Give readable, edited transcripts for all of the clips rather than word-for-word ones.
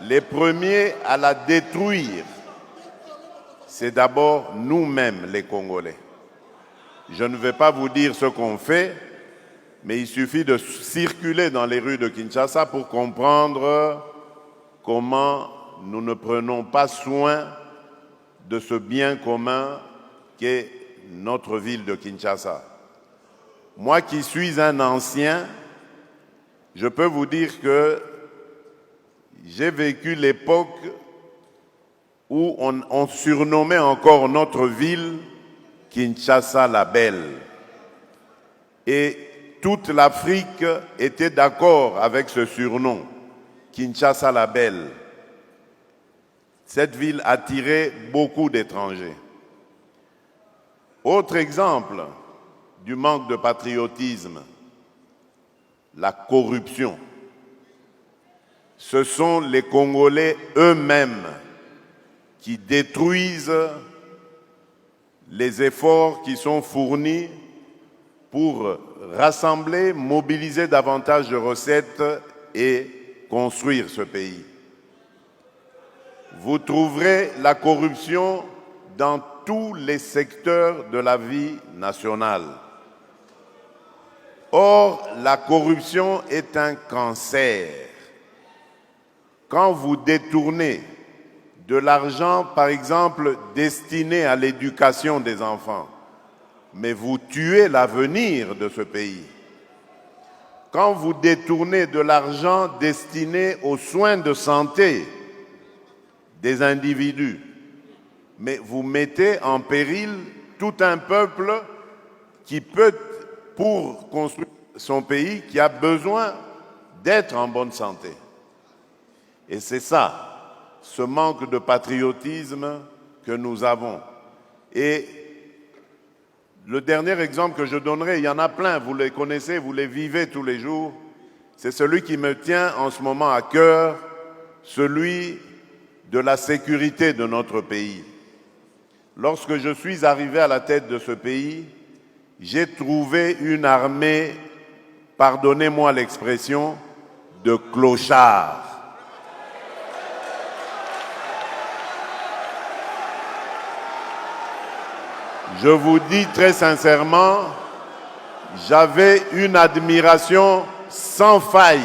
les premiers à la détruire, c'est d'abord nous-mêmes les Congolais. Je ne vais pas vous dire ce qu'on fait, mais il suffit de circuler dans les rues de Kinshasa pour comprendre comment nous ne prenons pas soin de ce bien commun qu'est notre ville de Kinshasa. Moi qui suis un ancien, je peux vous dire que j'ai vécu l'époque où on surnommait encore notre ville Kinshasa la Belle. Et toute l'Afrique était d'accord avec ce surnom, Kinshasa la Belle. Cette ville attirait beaucoup d'étrangers. Autre exemple du manque de patriotisme, la corruption. Ce sont les Congolais eux-mêmes qui détruisent les efforts qui sont fournis pour rassembler, mobiliser davantage de recettes et construire ce pays. Vous trouverez la corruption dans tous les secteurs de la vie nationale. Or, la corruption est un cancer. Quand vous détournez de l'argent, par exemple, destiné à l'éducation des enfants, mais vous tuez l'avenir de ce pays. Quand vous détournez de l'argent destiné aux soins de santé des individus, mais vous mettez en péril tout un peuple qui peut, pour construire son pays, qui a besoin d'être en bonne santé. Et c'est ça, ce manque de patriotisme que nous avons. Et le dernier exemple que je donnerai, il y en a plein, vous les connaissez, vous les vivez tous les jours, c'est celui qui me tient en ce moment à cœur, celui de la sécurité de notre pays. Lorsque je suis arrivé à la tête de ce pays, j'ai trouvé une armée, pardonnez-moi l'expression, de clochards. Je vous dis très sincèrement, j'avais une admiration sans faille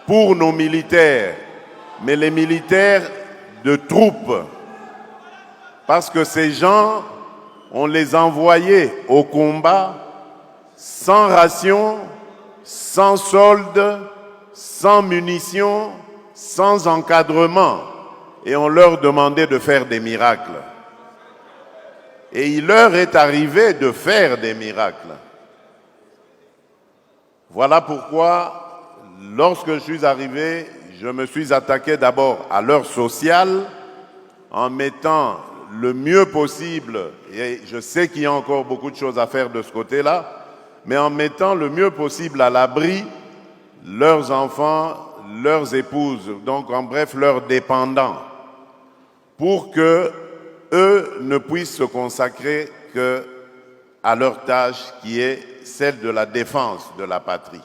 pour nos militaires, mais les militaires de troupes, parce que ces gens, on les envoyait au combat sans ration, sans solde, sans munitions, sans encadrement, et on leur demandait de faire des miracles. Et il leur est arrivé de faire des miracles. Voilà pourquoi, lorsque je suis arrivé, je me suis attaqué d'abord à l'heure sociale, en mettant le mieux possible, et je sais qu'il y a encore beaucoup de choses à faire de ce côté-là, mais en mettant le mieux possible à l'abri leurs enfants, leurs épouses, donc en bref leurs dépendants, pour que eux ne puissent se consacrer qu'à leur tâche qui est celle de la défense de la patrie.